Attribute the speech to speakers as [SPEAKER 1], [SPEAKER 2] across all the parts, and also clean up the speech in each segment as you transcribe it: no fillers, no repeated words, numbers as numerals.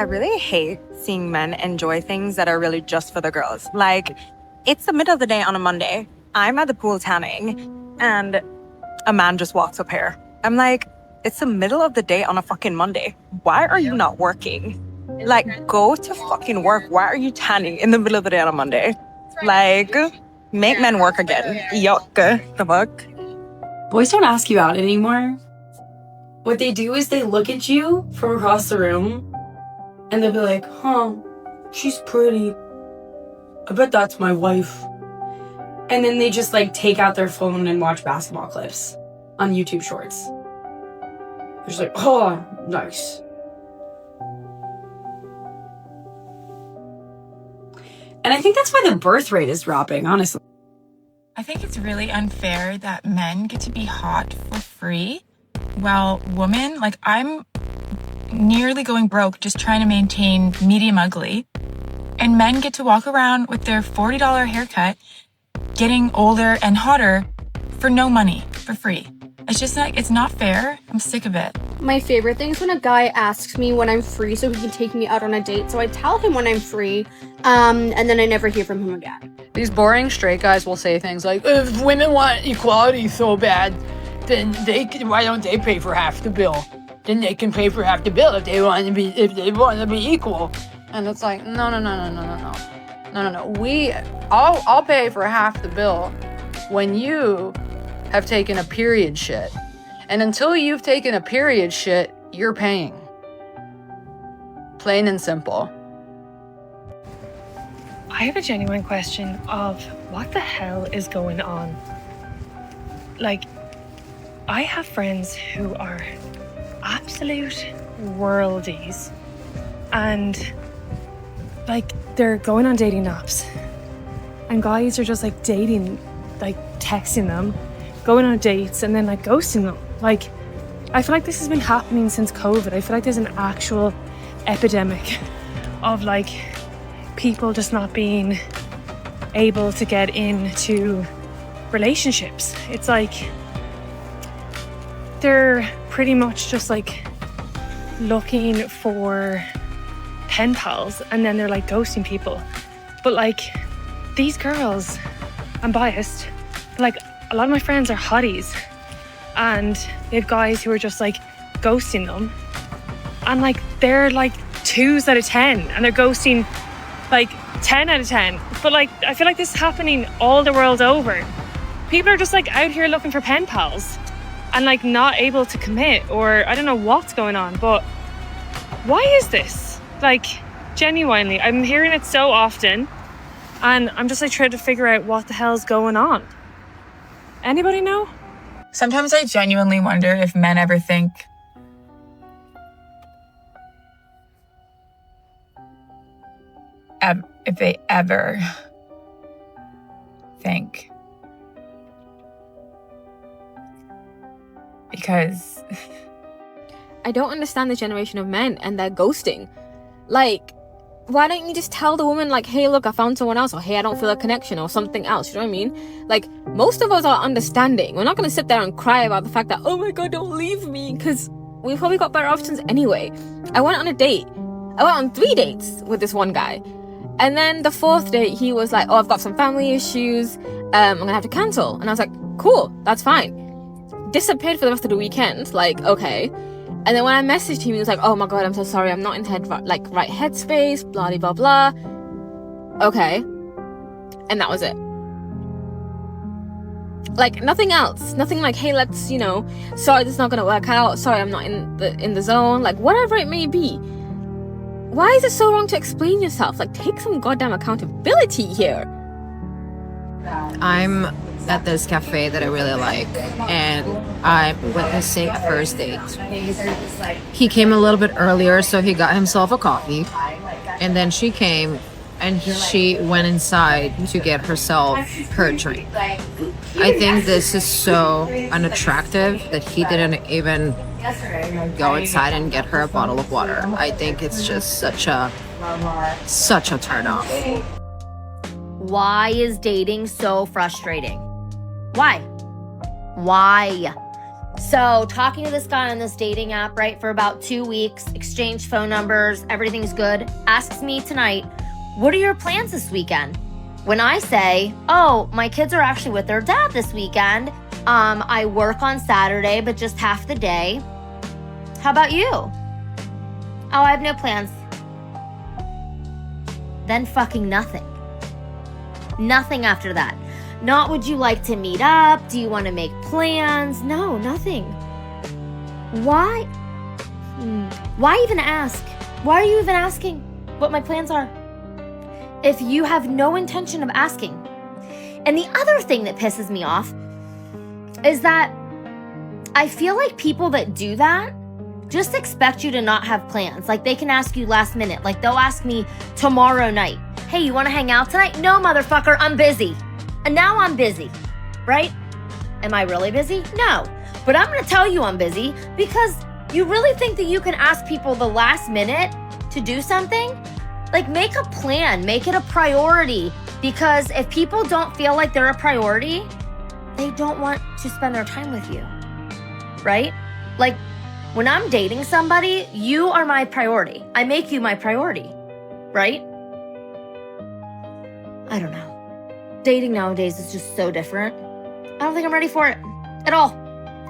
[SPEAKER 1] I really hate seeing men enjoy things that are really just for the girls. Like, it's the middle of the day on a Monday. I'm at the pool tanning, and a man just walks up here. I'm like, it's the middle of the day on a fucking Monday. Why are you not working? Like, go to fucking work. Why are you tanning in the middle of the day on a Monday? Like, make men work again. Yuck. The fuck?
[SPEAKER 2] Boys don't ask you out anymore. What they do is they look at you from across the room and they'll be like, huh, she's pretty. I bet that's my wife. And then they just like take out their phone and watch basketball clips on YouTube Shorts. They're just like, oh, nice. And I think that's why the birth rate is dropping, honestly.
[SPEAKER 3] I think it's really unfair that men get to be hot for free while women, like I'm nearly going broke just trying to maintain medium ugly, and men get to walk around with their $40 haircut getting older and hotter for no money, for free. It's just like, it's not fair. I'm sick of it.
[SPEAKER 4] My favorite thing is when a guy asks me when I'm free so he can take me out on a date. So I tell him when I'm free, and then I never hear from him again.
[SPEAKER 5] These boring straight guys will say things like, if women want equality so bad, then why don't they pay for half the bill? Then they can pay for half the bill if they want to be equal. And it's like, no. I'll pay for half the bill when you have taken a period shit. And until you've taken a period shit, you're paying. Plain and simple.
[SPEAKER 6] I have a genuine question of what the hell is going on? Like, I have friends who are absolute worldies and like they're going on dating apps and guys are just like dating, like texting them, going on dates and then like ghosting them. Like, I feel like this has been happening since COVID. I feel like there's an actual epidemic of like people just not being able to get into relationships. It's like they're pretty much just like looking for pen pals and then they're like ghosting people. But like these girls, I'm biased, but like a lot of my friends are hotties and they have guys who are just like ghosting them and like they're like 2s out of 10 and they're ghosting like 10 out of 10. But like I feel like this is happening all the world over. People are just like out here looking for pen pals and like not able to commit, or I don't know what's going on, but why is this? Like, genuinely, I'm hearing it so often and I'm just like trying to figure out what the hell's going on. Anybody know?
[SPEAKER 3] Sometimes I genuinely wonder if men ever think if they ever think, because
[SPEAKER 4] I don't understand the generation of men and their ghosting. Like, why don't you just tell the woman like, hey, look, I found someone else, or hey, I don't feel a connection, or something else, you know what I mean? Like, most of us are understanding. We're not going to sit there and cry about the fact that, oh my god, don't leave me, because we've probably got better options anyway. I went on a date. I went on 3 dates with this one guy. And then the 4th date, he was like, oh, I've got some family issues. I'm going to have to cancel. And I was like, cool, that's fine. Disappeared for the rest of the weekend. Like, okay. And then when I messaged him, he was like, oh my god, I'm so sorry. I'm not in right headspace, blah, blah, blah. Okay. And that was it. Like, nothing else. Nothing like, hey, let's, sorry, this is not going to work out. Sorry, I'm not in the zone. Like, whatever it may be. Why is it so wrong to explain yourself? Like, take some goddamn accountability here.
[SPEAKER 7] I'm at this cafe that I really like, and I'm witnessing a first date. He came a little bit earlier, so he got himself a coffee, and then she came and she went inside to get herself her drink. I think this is so unattractive that he didn't even go inside and get her a bottle of water. I think it's just such a turn off.
[SPEAKER 8] Why is dating so frustrating? Why? So talking to this guy on this dating app, right, for about 2 weeks, exchanged phone numbers, everything's good, asks me tonight, what are your plans this weekend? When I say, oh, my kids are actually with their dad this weekend. I work on Saturday, but just half the day. How about you? Oh, I have no plans. Then fucking nothing. Nothing after that. Not would you like to meet up? Do you want to make plans? No, nothing. Why? Why even ask? Why are you even asking what my plans are? If you have no intention of asking. And the other thing that pisses me off is that I feel like people that do that just expect you to not have plans. Like they can ask you last minute. Like they'll ask me tomorrow night, hey, you want to hang out tonight? No, motherfucker, I'm busy. And now I'm busy, right? Am I really busy? No. But I'm going to tell you I'm busy because you really think that you can ask people the last minute to do something? Like make a plan, make it a priority. Because if people don't feel like they're a priority, they don't want to spend their time with you, right? Like when I'm dating somebody, you are my priority. I make you my priority, right? I don't know. Dating nowadays is just so different. I don't think I'm ready for it at all.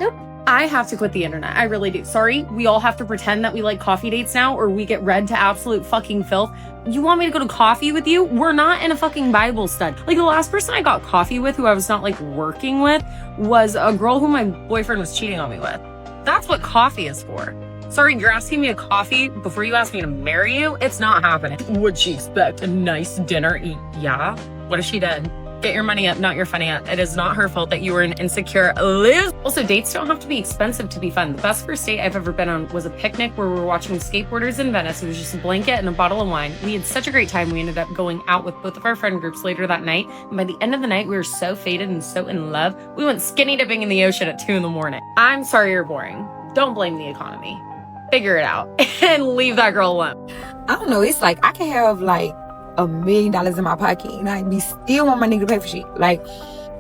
[SPEAKER 8] Nope.
[SPEAKER 2] I have to quit the internet. I really do. Sorry, we all have to pretend that we like coffee dates now or we get read to absolute fucking filth. You want me to go to coffee with you? We're not in a fucking Bible stud. Like the last person I got coffee with who I was not like working with was a girl who my boyfriend was cheating on me with. That's what coffee is for. Sorry, you're asking me a coffee before you ask me to marry you? It's not happening. Would she expect a nice dinner? Yeah. What if she did? Get your money up, not your finance. It is not her fault that you were an insecure loser. Also, dates don't have to be expensive to be fun. The best first date I've ever been on was a picnic where we were watching skateboarders in Venice. It was just a blanket and a bottle of wine. We had such a great time. We ended up going out with both of our friend groups later that night. And by the end of the night, we were so faded and so in love. We went skinny dipping in the ocean at 2 a.m. I'm sorry you're boring. Don't blame the economy. Figure it out and leave that girl alone.
[SPEAKER 9] I don't know. It's like I can have like $1 million in my pocket and I be still want my nigga to pay for shit. Like,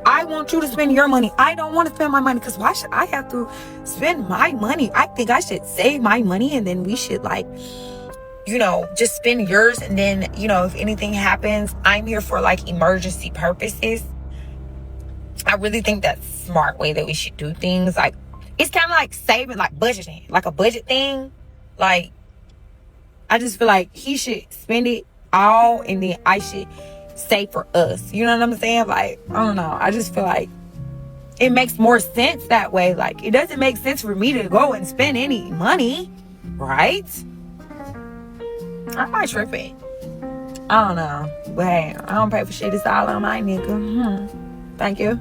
[SPEAKER 9] I want you to spend your money. I don't want to spend my money because why should I have to spend my money? I think I should save my money and then we should like, you know, just spend yours. And then, you know, if anything happens, I'm here for like emergency purposes. I really think that's a smart way that we should do things. Like, it's kind of like saving, like budgeting, like a budget thing. Like, I just feel like he should spend it all and then I should save for us. You know what I'm saying? Like, I don't know. I just feel like it makes more sense that way. Like, it doesn't make sense for me to go and spend any money, right? I might trip it. I don't know. But hey, I don't pay for shit. It's all on my nigga. Thank you.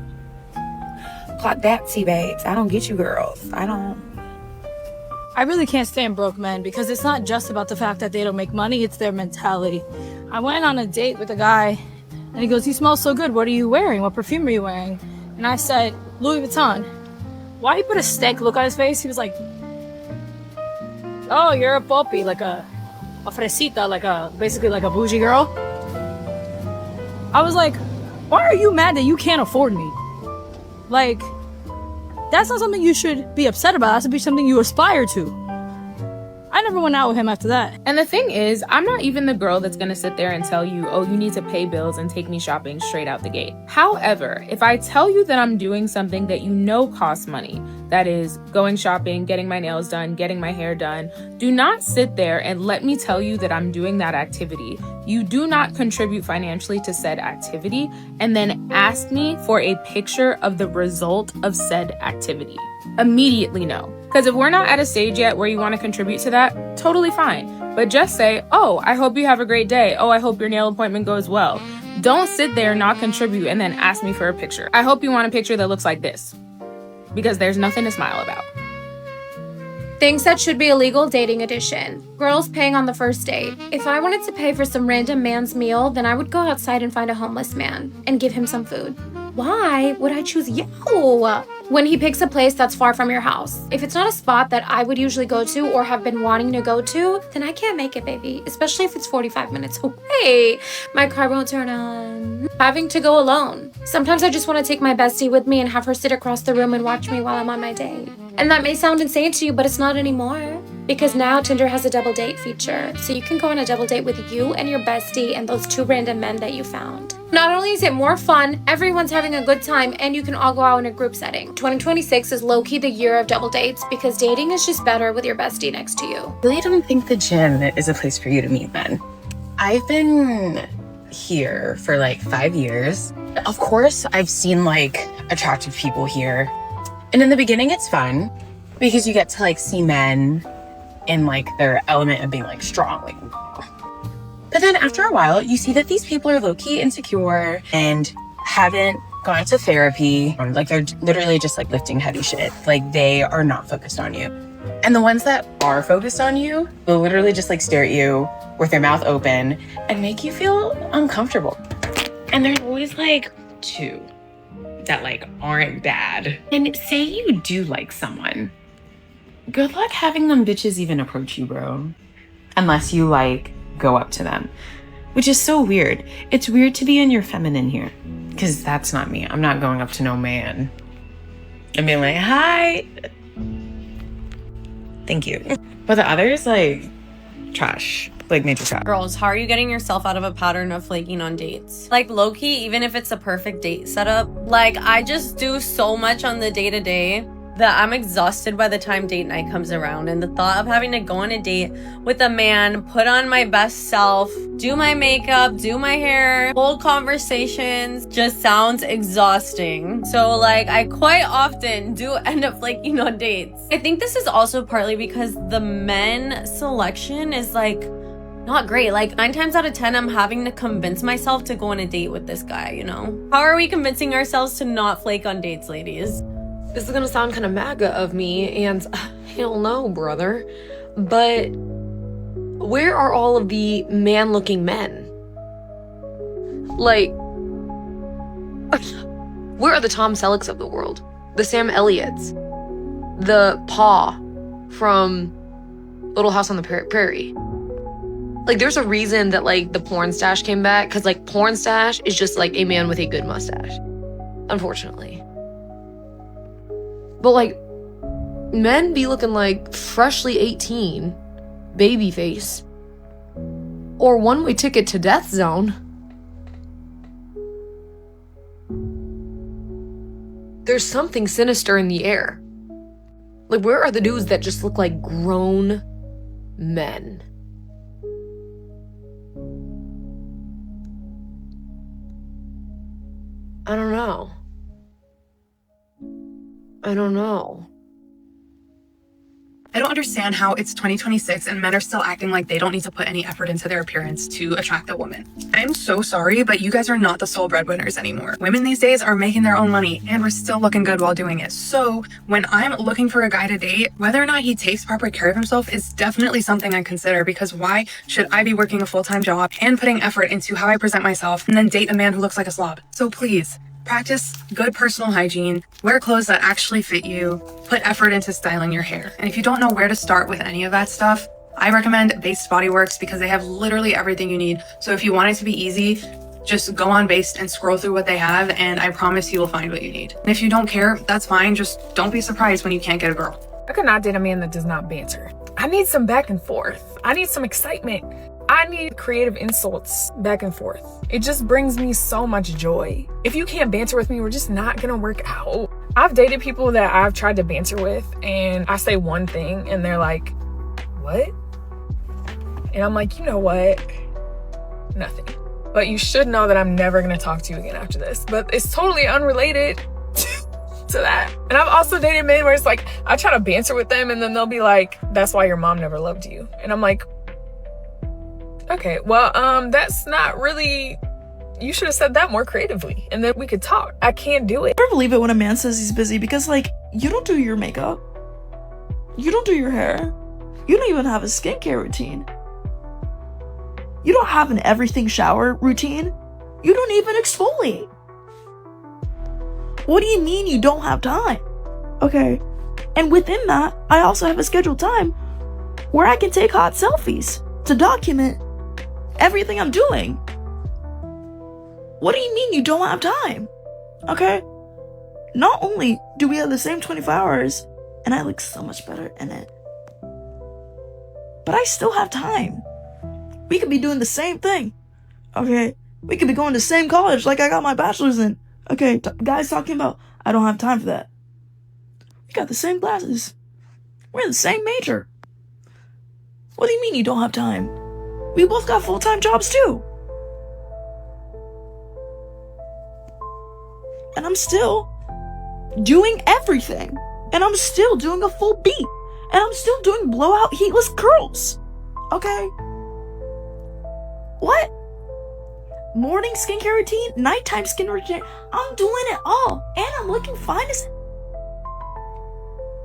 [SPEAKER 9] Clock that, T-babes. I don't get you girls.
[SPEAKER 10] I really can't stand broke men because it's not just about the fact that they don't make money, it's their mentality. I went on a date with a guy and he goes, you smell so good. What are you wearing? What perfume are you wearing? And I said, Louis Vuitton. Why he put a stank look on his face? He was like, oh, you're a poppy, like a fresita, basically like a bougie girl. I was like, why are you mad that you can't afford me? Like, that's not something you should be upset about. That should be something you aspire to. I never went out with him after that.
[SPEAKER 11] And the thing is, I'm not even the girl that's gonna sit there and tell you, oh, you need to pay bills and take me shopping straight out the gate. However, if I tell you that I'm doing something that you know costs money, that is going shopping, getting my nails done, getting my hair done, do not sit there and let me tell you that I'm doing that activity. You do not contribute financially to said activity and then ask me for a picture of the result of said activity. Immediately no. Because if we're not at a stage yet where you want to contribute to that, totally fine. But just say, oh, I hope you have a great day. Oh, I hope your nail appointment goes well. Don't sit there, not contribute, and then ask me for a picture. I hope you want a picture that looks like this. Because there's nothing to smile about.
[SPEAKER 12] Things that should be illegal, dating edition. Girls paying on the first date. If I wanted to pay for some random man's meal, then I would go outside and find a homeless man and give him some food. Why would I choose you? When he picks a place that's far from your house. If it's not a spot that I would usually go to or have been wanting to go to, then I can't make it, baby. Especially if it's 45 minutes away. My car won't turn on. Having to go alone. Sometimes I just want to take my bestie with me and have her sit across the room and watch me while I'm on my day. And that may sound insane to you, but it's not anymore. Because now Tinder has a double date feature. So you can go on a double date with you and your bestie and those 2 random men that you found. Not only is it more fun, everyone's having a good time, and you can all go out in a group setting. 2026 is low-key the year of double dates because dating is just better with your bestie next to you.
[SPEAKER 13] I really don't think the gym is a place for you to meet men. I've been here for like 5 years. Of course, I've seen like attractive people here. And in the beginning, it's fun because you get to like see men in like their element of being like strong. Like, but then after a while, you see that these people are low-key insecure and haven't gone to therapy. Like they're literally just like lifting heavy shit. Like they are not focused on you. And the ones that are focused on you will literally just like stare at you with their mouth open and make you feel uncomfortable. And there's always like 2 that like aren't bad. And say you do like someone, good luck having them bitches even approach you, bro. Unless you like go up to them, which is so weird. It's weird to be in your feminine here because that's not me. I'm not going up to no man and being like, hi, thank you. But the others, like, trash. Like, major trash.
[SPEAKER 2] Girls, how are you getting yourself out of a pattern of flaking on dates? Like, low-key, even if it's a perfect date setup, like, I just do so much on the day-to-day that I'm exhausted by the time date night comes around. And the thought of having to go on a date with a man, put on my best self, do my makeup, do my hair, hold conversations, just sounds exhausting. So like, I quite often do end up flaking on dates. I think this is also partly because the men selection is like not great. Like 9 times out of 10, I'm having to convince myself to go on a date with this guy, you know? How are we convincing ourselves to not flake on dates, ladies?
[SPEAKER 14] This is gonna sound kind of MAGA of me, and hell no, brother. But where are all of the man-looking men? Like, where are the Tom Sellecks of the world? The Sam Elliots? The Pa from Little House on the Prairie? Like, there's a reason that, like, the porn stash came back, because, like, porn stash is just, like, a man with a good mustache. Unfortunately. But, like, men be looking like freshly 18, baby face, or one-way ticket to death zone. There's something sinister in the air. Like, where are the dudes that just look like grown men? I don't know. I don't know.
[SPEAKER 15] I don't understand how it's 2026 and men are still acting like they don't need to put any effort into their appearance to attract a woman. I'm so sorry, but you guys are not the sole breadwinners anymore. Women these days are making their own money and we're still looking good while doing it. So when I'm looking for a guy to date, whether or not he takes proper care of himself is definitely something I consider, because why should I be working a full-time job and putting effort into how I present myself and then date a man who looks like a slob? So please, practice good personal hygiene, wear clothes that actually fit you, put effort into styling your hair. And if you don't know where to start with any of that stuff, I recommend Based Body Works because they have literally everything you need. So if you want it to be easy, just go on Based and scroll through what they have, and I promise you will find what you need. And if you don't care, that's fine. Just don't be surprised when you can't get a girl.
[SPEAKER 16] I could not date a man that does not banter. I need some back and forth. I need some excitement. I need creative insults back and forth. It just brings me so much joy. If you can't banter with me, we're just not gonna work out. I've dated people that I've tried to banter with and I say one thing and they're like, what? And I'm like, you know what? Nothing. But you should know that I'm never gonna talk to you again after this. But it's totally unrelated to that. And I've also dated men where it's like, I try to banter with them and then they'll be like, that's why your mom never loved you. And I'm like, okay, well, that's not really, you should have said that more creatively and then we could talk. I can't do it.
[SPEAKER 17] I never believe it when a man says he's busy because, like, you don't do your makeup. You don't do your hair. You don't even have a skincare routine. You don't have an everything shower routine. You don't even exfoliate. What do you mean you don't have time? Okay. And within that, I also have a scheduled time where I can take hot selfies to document everything I'm doing. What do you mean you don't have time? Okay? Not only do we have the same 24 hours And I look so much better in it. But I still have time. We could be doing the same thing. Okay? We could be going to the same college like I got my bachelor's in. Okay, guys talking about, I don't have time for that. We got the same classes. We're in the same major. What do you mean you don't have time? We both got full-time jobs too. And I'm still doing everything. And I'm still doing a full beat. And I'm still doing blowout heatless curls. Okay? What? Morning skincare routine, nighttime skin routine. I'm doing it all. And I'm looking fine as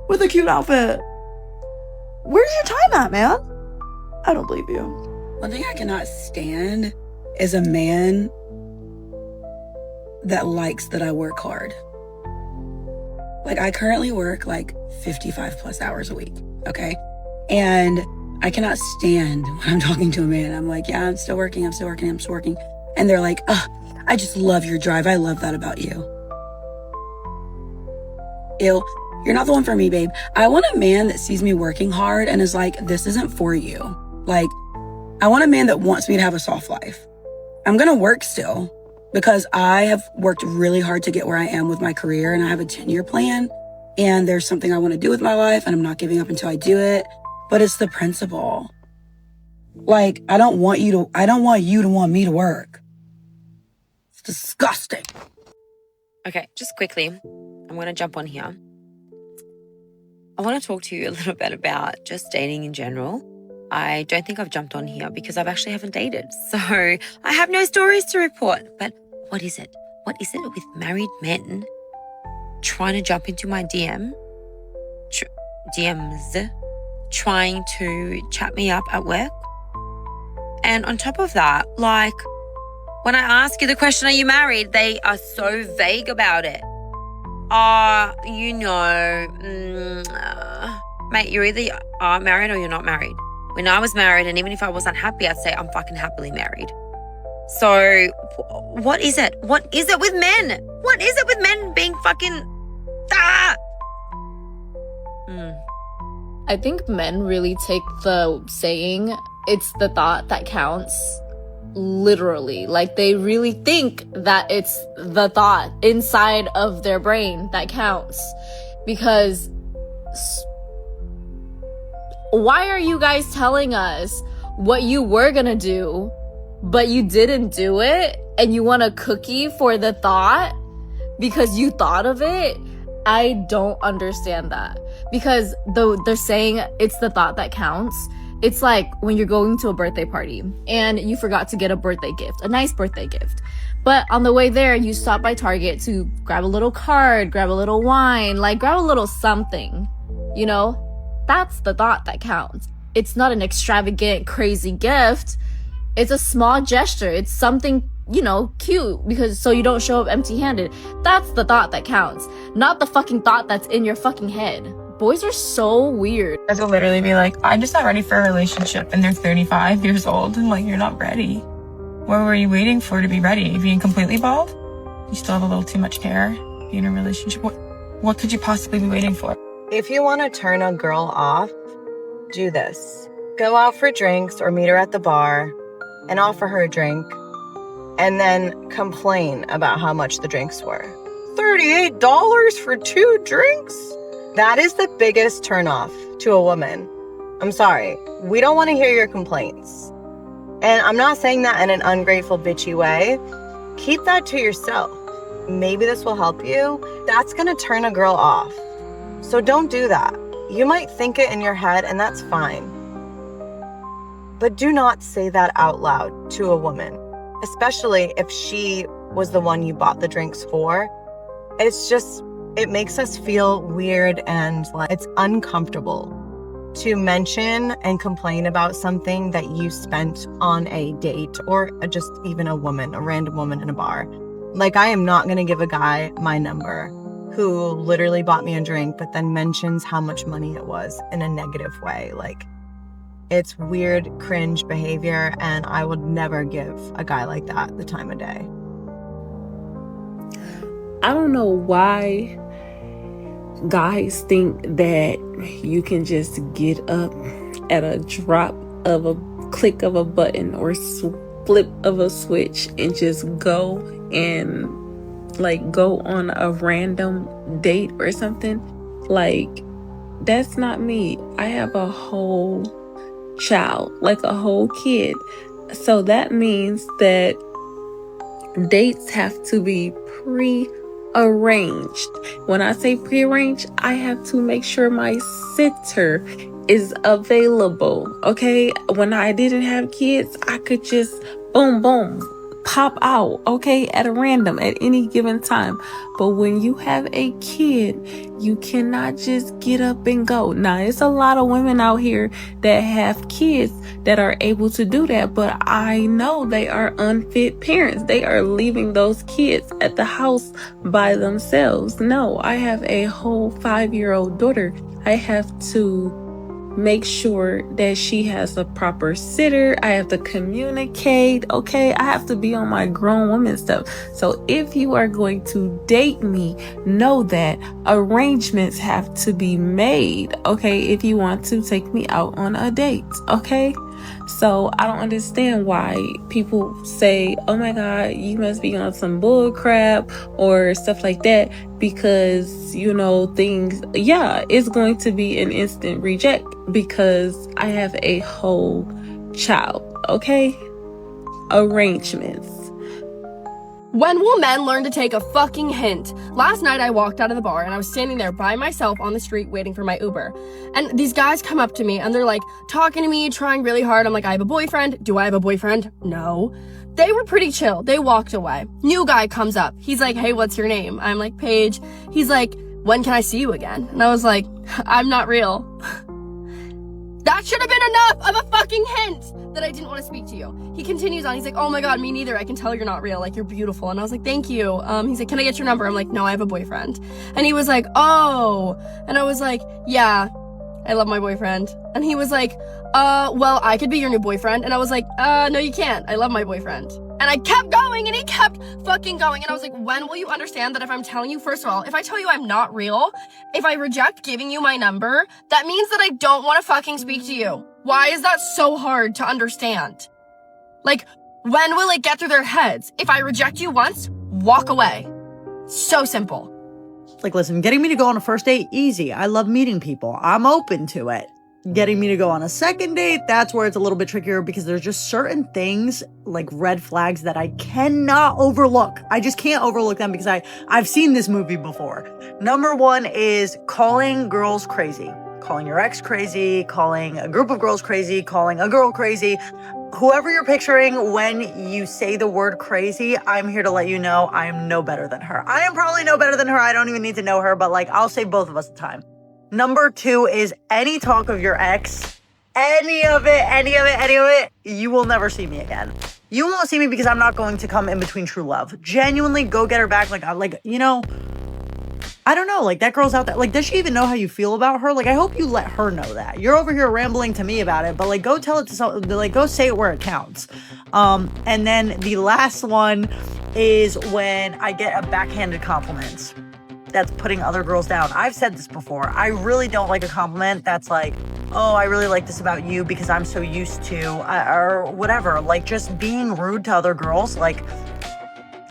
[SPEAKER 17] with a cute outfit. Where's your time at, man? I don't believe you.
[SPEAKER 2] One thing I cannot stand is a man that likes that I work hard. Like, I currently work like 55 plus hours a week, okay? And I cannot stand when I'm talking to a man. I'm like, yeah, I'm still working. And they're like, I just love your drive. I love that about you. Ew, you're not the one for me, babe. I want a man that sees me working hard and is like, this isn't for you. Like, I want a man that wants me to have a soft life. I'm gonna work still because I have worked really hard to get where I am with my career, and I have a 10-year plan, and there's something I want to do with my life, and I'm not giving up until I do it. But it's the principle. Like, I don't want you to want me to work. It's disgusting.
[SPEAKER 18] Okay, just quickly, I'm going to jump on here. I want to talk to you a little bit about just dating in general. I don't think I've jumped on here because I've actually haven't dated. So I have no stories to report. But what is it? What is it with married men trying to jump into my DMs, trying to chat me up at work? And on top of that, like, when I ask you the question, are you married? They are so vague about it. Mate, you either are married or you're not married. When I was married, and even if I wasn't happy, I'd say I'm fucking happily married. So what is it? What is it with men? What is it with men being fucking...
[SPEAKER 4] I think men really take the saying, it's the thought that counts, literally. Like, they really think that it's the thought inside of their brain that counts. Because why are you guys telling us what you were gonna do, but you didn't do it, and you want a cookie for the thought because you thought of it? I don't understand that. Because they're saying it's the thought that counts. It's like when you're going to a birthday party and you forgot to get a birthday gift, a nice birthday gift. But on the way there, you stop by Target to grab a little card, grab a little wine, like grab a little something, you know? That's the thought that counts. It's not an extravagant, crazy gift. It's a small gesture. It's something, you know, cute, because so you don't show up empty-handed. That's the thought that counts, not the fucking thought that's in your fucking head. Boys are so weird.
[SPEAKER 3] Guys will literally be like, I'm just not ready for a relationship, and they're 35 years old, and like, you're not ready. What were you waiting for to be ready? Being completely bald? You still have a little too much hair? Be in a relationship? What could you possibly be waiting for?
[SPEAKER 19] If you want to turn a girl off, do this. Go out for drinks or meet her at the bar and offer her a drink, and then complain about how much the drinks were. $38 for 2 drinks? That is the biggest turnoff to a woman. I'm sorry. We don't want to hear your complaints. And I'm not saying that in an ungrateful, bitchy way. Keep that to yourself. Maybe this will help you. That's going to turn a girl off. So don't do that. You might think it in your head, and that's fine. But do not say that out loud to a woman, especially if she was the one you bought the drinks for. It makes us feel weird, and like it's uncomfortable to mention and complain about something that you spent on a date, or just even a random woman in a bar. Like, I am not going to give a guy my number who literally bought me a drink, but then mentions how much money it was in a negative way. Like, it's weird, cringe behavior, and I would never give a guy like that the time of day.
[SPEAKER 11] I don't know why
[SPEAKER 20] guys think that you can just get up at a drop of a click of a button or flip of a switch and just go and like go on a random date or something. Like, that's not me. I have a whole child, like a whole kid. So that means that dates have to be pre-arranged. When I say pre-arranged, I have to make sure my sitter is available. Okay, when I didn't have kids, I could just boom pop out, okay, at a random at any given time. But when you have a kid, you cannot just get up and go. Now, it's a lot of women out here that have kids that are able to do that, but I know they are unfit parents. They are leaving those kids at the house by themselves. No, I have a whole 5-year-old daughter. I have to make sure that she has a proper sitter. I have to communicate, okay? I have to be on my grown woman stuff. So if you are going to date me, know that arrangements have to be made, okay? If you want to take me out on a date, okay? So I don't understand why people say, oh my God, you must be on some bull crap or stuff like that, because, you know, things, yeah, it's going to be an instant reject because I have a whole child, okay? Arrangements.
[SPEAKER 21] When will men learn to take a fucking hint? Last night I walked out of the bar and I was standing there by myself on the street waiting for my Uber. And these guys come up to me and they're like talking to me, trying really hard. I'm like, I have a boyfriend. Do I have a boyfriend? No. They were pretty chill. They walked away. New guy comes up. He's like, hey, what's your name? I'm like, Paige. He's like, when can I see you again? And I was like, I'm not real. That should have been enough of a fucking hint that I didn't want to speak to you. He continues on. He's like, oh my God, me neither. I can tell you're not real. Like, you're beautiful. And I was like, thank you. He's like, can I get your number? I'm like, no, I have a boyfriend. And he was like, oh. And I was like, yeah, I love my boyfriend. And he was like, well, I could be your new boyfriend. And I was like, no, you can't. I love my boyfriend. And I kept going and he kept fucking going. And I was like, when will you understand that if I'm telling you, first of all, if I tell you I'm not real, if I reject giving you my number, that means that I don't want to fucking speak to you. Why is that so hard to understand? Like, when will it get through their heads? If I reject you once, walk away. So simple.
[SPEAKER 22] Like, listen, getting me to go on a first date, easy. I love meeting people. I'm open to it. Getting me to go on a second date, that's where it's a little bit trickier because there's just certain things, like red flags, that I cannot overlook. I just can't overlook them because I've seen this movie before. Number one is calling girls crazy. Calling your ex crazy, calling a group of girls crazy, calling a girl crazy. Whoever you're picturing when you say the word crazy, I'm here to let you know I am no better than her. I am probably no better than her. I don't even need to know her, but like, I'll save both of us the time. Number two is any talk of your ex, any of it, you will never see me again. You won't see me because I'm not going to come in between true love. Genuinely go get her back. Like, you know, I don't know, like, that girl's out there. Like, does she even know how you feel about her? Like, I hope you let her know that. You're over here rambling to me about it, but, like, go tell it to someone. Like, go say it where it counts. And then the last one is when I get a backhanded compliment. That's putting other girls down. I've said this before. I really don't like a compliment that's like, oh, I really like this about you because I'm so used to, or whatever. Like, just being rude to other girls, like,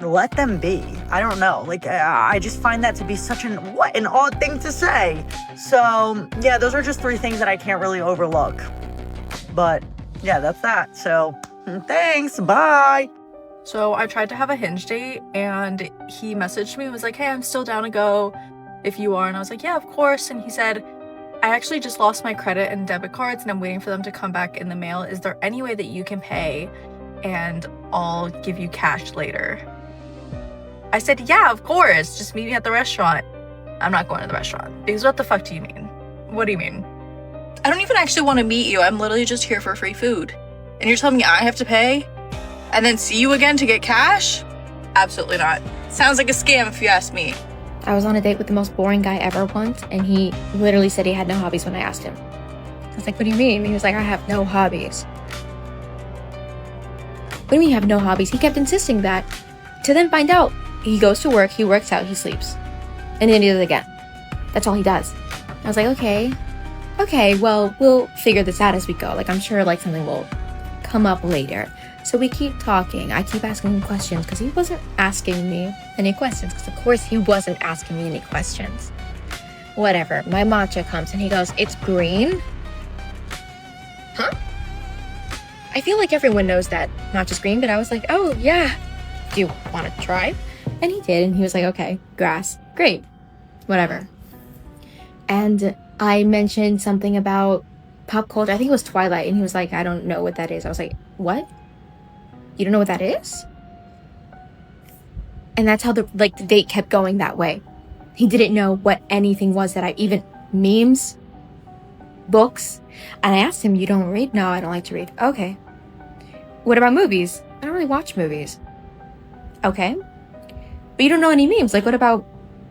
[SPEAKER 22] let them be. I don't know. Like, I just find that to be such an odd thing to say. So, yeah, those are just 3 things that I can't really overlook. But, yeah, that's that. So, thanks. Bye.
[SPEAKER 23] So I tried to have a Hinge date and he messaged me and was like, hey, I'm still down to go if you are. And I was like, yeah, of course. And he said, I actually just lost my credit and debit cards and I'm waiting for them to come back in the mail. Is there any way that you can pay and I'll give you cash later? I said, yeah, of course. Just meet me at the restaurant. I'm not going to the restaurant. Because what the fuck do you mean? What do you mean? I don't even actually want to meet you. I'm literally just here for free food. And you're telling me I have to pay? And then see you again to get cash? Absolutely not. Sounds like a scam if you ask me.
[SPEAKER 4] I was on a date with the most boring guy ever once, and he literally said he had no hobbies when I asked him. I was like, what do you mean? He was like, I have no hobbies. What do you mean you have no hobbies? He kept insisting that. To then find out, he goes to work, he works out, he sleeps. And then he does it again.
[SPEAKER 1] That's all he does. I was like, okay, well, we'll figure this out as we go. Like, I'm sure like something will come up later. So we keep talking. I keep asking him questions because he wasn't asking me any questions. Because of course he wasn't asking me any questions. Whatever. My matcha comes and he goes, "It's green." Huh? I feel like everyone knows that matcha's green, but I was like, oh yeah. Do you want to try? And he did, and he was like, okay, grass. Great. Whatever. And I mentioned something about pop culture. I think it was Twilight, and he was like, I don't know what that is. I was like, what? You don't know what that is? And that's how the date kept going that way. He didn't know what anything was that I even memes, books. And I asked him, you don't read? No, I don't like to read. Okay. What about movies? I don't really watch movies. Okay. But you don't know any memes. Like, what about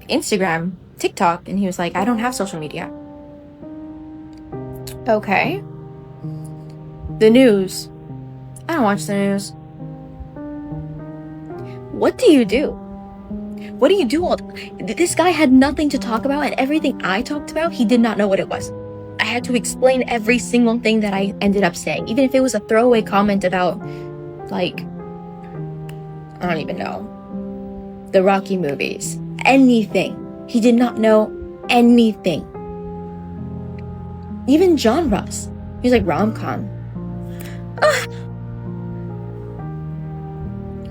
[SPEAKER 1] Instagram, TikTok? And he was like, I don't have social media. Okay. The news. I don't watch the news. What do you do? What do you do all this guy had nothing to talk about, and everything I talked about, he did not know what it was. I had to explain every single thing that I ended up saying, even if it was a throwaway comment about, like, I don't even know, the Rocky movies. Anything. He did not know anything. Even genres. He was like, rom-com.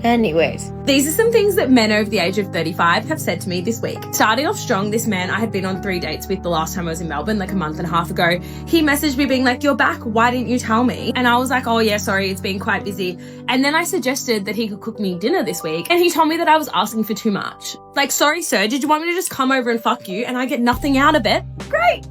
[SPEAKER 1] Anyways.
[SPEAKER 5] These are some things that men over the age of 35 have said to me this week. Starting off strong, this man I had been on 3 dates with the last time I was in Melbourne, like a month and a half ago. He messaged me being like, you're back, why didn't you tell me? And I was like, oh yeah, sorry, it's been quite busy. And then I suggested that he could cook me dinner this week, and he told me that I was asking for too much. Like, sorry sir, did you want me to just come over and fuck you and I get nothing out of it? Great.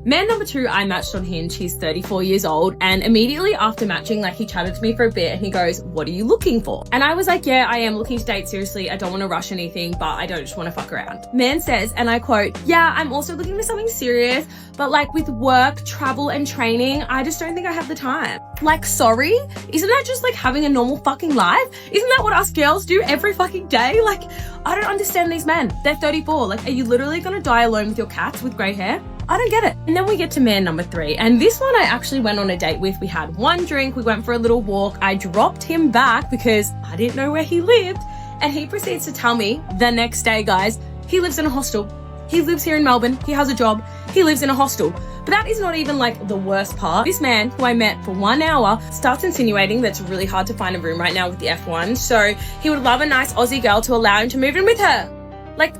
[SPEAKER 5] Man number 2, I matched on Hinge. He's 34 years old, and immediately after matching, like, he chatted to me for a bit and he goes, what are you looking for? And I was like, yeah, I am looking to date seriously. I don't want to rush anything, but I don't just want to fuck around. Man says, and I quote, yeah, I'm also looking for something serious, but like with work, travel and training, I just don't think I have the time. Like, sorry? Isn't that just like having a normal fucking life? Isn't that what us girls do every fucking day? Like, I don't understand these men. They're 34. Like, are you literally gonna die alone with your cats with grey hair? I don't get it. And then we get to man number 3. And this one I actually went on a date with. We had one drink, we went for a little walk. I dropped him back because I didn't know where he lived. And he proceeds to tell me the next day, guys, he lives in a hostel. He lives here in Melbourne. He has a job. He lives in a hostel. But that is not even like the worst part. This man, who I met for 1 hour, starts insinuating that it's really hard to find a room right now with the F1. So he would love a nice Aussie girl to allow him to move in with her. Like,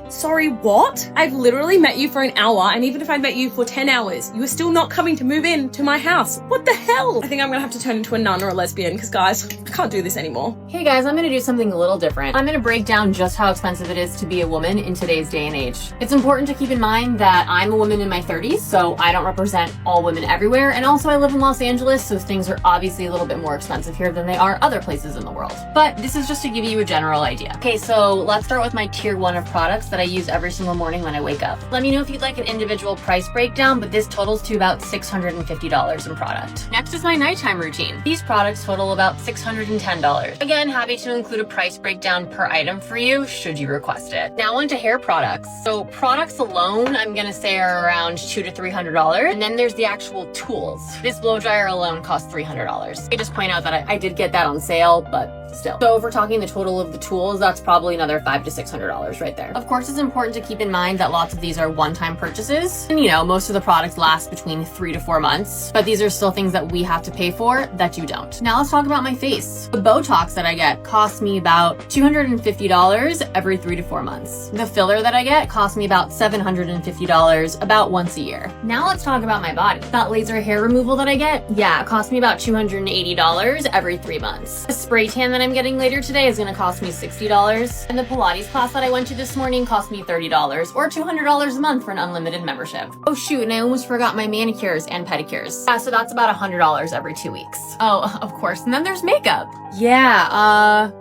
[SPEAKER 5] sorry, what? I've literally met you for an hour, and even if I met you for 10 hours, you are still not coming to move in to my house. What the hell? I think I'm gonna have to turn into a nun or a lesbian, because guys, I can't do this anymore.
[SPEAKER 6] Hey guys, I'm gonna do something a little different. I'm gonna break down just how expensive it is to be a woman in today's day and age. It's important to keep in mind that I'm a woman in my 30s, so I don't represent all women everywhere, and also I live in Los Angeles, so things are obviously a little bit more expensive here than they are other places in the world. But this is just to give you a general idea. Okay, so let's start with my tier 1 of products that I use every single morning when I wake up. Let me know if you'd like an individual price breakdown, but this totals to about $650 in product. Next is my nighttime routine. These products total about $610. Again, happy to include a price breakdown per item for you, should you request it. Now on to hair products. So products alone, I'm gonna say are around $200 to $300, and then there's the actual tools. This blow dryer alone costs $300. I just point out that I did get that on sale, but still. So if we're talking the total of the tools, that's probably another $500 to $600 right there. Of course, it's important to keep in mind that lots of these are one-time purchases. And you know, most of the products last between 3 to 4 months, but these are still things that we have to pay for that you don't. Now let's talk about my face. The Botox that I get costs me about $250 every 3 to 4 months. The filler that I get costs me about $750 about once a year. Now let's talk about my body. That laser hair removal that I get, yeah, it costs me about $280 every 3 months. The spray tan that I'm getting later today is gonna cost me $60, and the Pilates class that I went to this morning cost me $30, or $200 a month for an unlimited membership. Oh shoot, and I almost forgot my manicures and pedicures. Yeah, so that's about $100 every 2 weeks. Oh, of course, and then there's makeup. Yeah,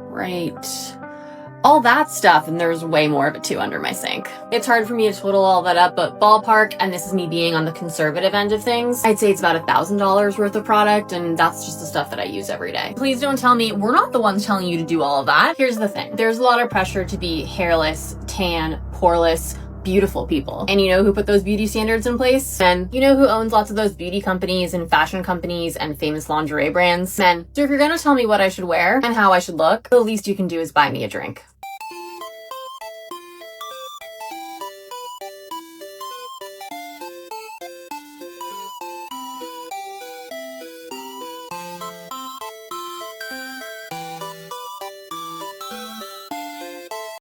[SPEAKER 6] right. All that stuff, and there's way more of it too under my sink. It's hard for me to total all that up, but ballpark, and this is me being on the conservative end of things, I'd say it's about $1,000 worth of product, and that's just the stuff that I use every day. Please don't tell me we're not the ones telling you to do all of that. Here's the thing. There's a lot of pressure to be hairless, tan, poreless, beautiful people. And you know who put those beauty standards in place? Men. You know who owns lots of those beauty companies and fashion companies and famous lingerie brands? Men. So if you're gonna tell me what I should wear and how I should look, the least you can do is buy me a drink.